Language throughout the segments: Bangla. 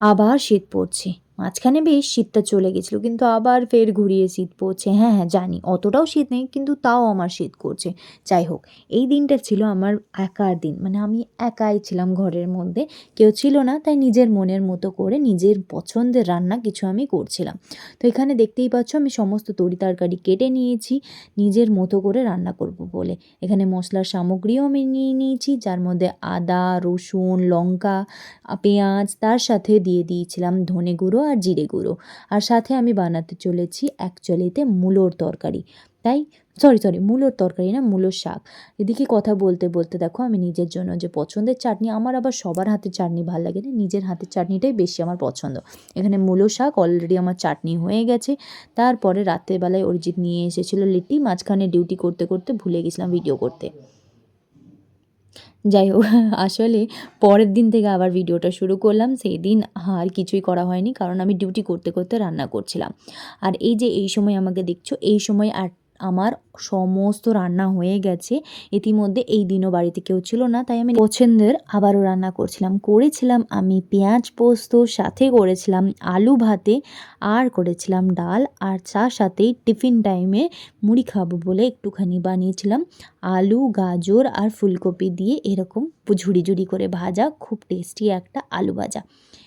আবার শীত পড়ছে। মাঝখানে বেশ শীতটা চলে গেছিল। কিন্তু আবার ফের ঘুরিয়ে শীত পড়ছে। হ্যাঁ, হ্যাঁ জানি অতটাও শীত নেই কিন্তু তাও আমার শীত করছে। যাই হোক, এই দিনটা ছিল আমার একার দিন। মানে আমি একাই ছিলাম ঘরের মধ্যে। কেউ ছিল না তাই নিজের মনের মতো করে নিজের পছন্দের রান্না কিছু আমি করছিলাম। তো এখানে দেখতেই পাচ্ছ আমি সমস্ত তরি-তরকারি কেটে নিয়েছি নিজের মতো করে রান্না করব বলে। এখানে মশলার সামগ্রীও আমি নিয়ে নিয়েছি যার মধ্যে আদা, রসুন, লঙ্কা, পেঁয়াজ, তার সাথে দিয়ে দিয়েছিলাম ধনে গুঁড়ো আর জিরে গুঁড়ো। আর সাথে আমি বানাতে চলেছি অ্যাকচুয়ালিতে মূলোর তরকারি। তাই সরি মূলোর তরকারি না, মূলোর শাক। এদিকে কথা বলতে বলতে দেখো আমি নিজের জন্য যে পছন্দের চাটনি, আমার আবার সবার হাতের চাটনি ভাল লাগে না, নিজের হাতের চাটনিটাই বেশি আমার পছন্দ। এখানে মূলো শাক অলরেডি আমার চাটনি হয়ে গেছে। তারপরে রাতের বেলায় অরিজিৎ নিয়ে এসেছিলো লিট্টি, মাঝখানে ডিউটি করতে করতে ভুলে গেছিলাম ভিডিও করতে। যাই হোক, আসলে পরের দিন থেকে আবার ভিডিওটা শুরু করলাম। সেই দিন আর কিছুই করা হয়নি কারণ আমি ডিউটি করতে করতে রান্না করছিলাম। আর এই যে এই সময় আমাকে দেখছো, এই সময় আমার সমস্ত রান্না হয়ে গেছে ইতিমধ্যে। এই দিনও বাড়িতে কেউ ছিল না তাই আমি পছন্দের আবারও রান্না করেছিলাম আমি পেঁয়াজ পোস্ত, সাথে করেছিলাম আলু ভাতে, আর করেছিলাম ডাল, আর তার সাথেই টিফিন টাইমে মুড়ি খাবো বলে একটুখানি বানিয়েছিলাম আলু, গাজর আর ফুলকপি দিয়ে এরকম ঝুড়ি ঝুড়ি করে ভাজা, খুব টেস্টি একটা আলু ভাজা।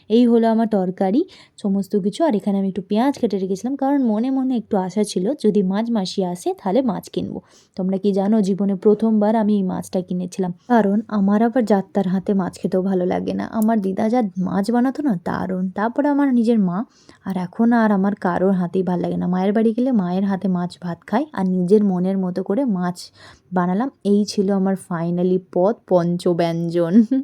এই হলো আমার তরকারি, সমস্ত কিছু। আর এখানে আমি একটু পেঁয়াজ কেটে রেখেছিলাম কারণ মনে মনে একটু আশা ছিল যদি মাছ মাসি আসে তাহলে মাছ কিনবো। তোমরা কি জানো, জীবনে প্রথমবার আমি এই মাছটা কিনেছিলাম কারণ আমার আবার যাত্রার হাতে মাছ খেতেও ভালো লাগে না। আমার দিদা যা মাছ বানাতো না দারুণ, তারপরে আমার নিজের মা, আর এখন আর আমার কারোর হাতেই ভালো লাগে না। মায়ের বাড়ি গেলে মায়ের হাতে মাছ ভাত খাই আর নিজের মনের মতো করে মাছ বানালাম। এই ছিল আমার ফাইনালি পঞ্চব্যঞ্জন।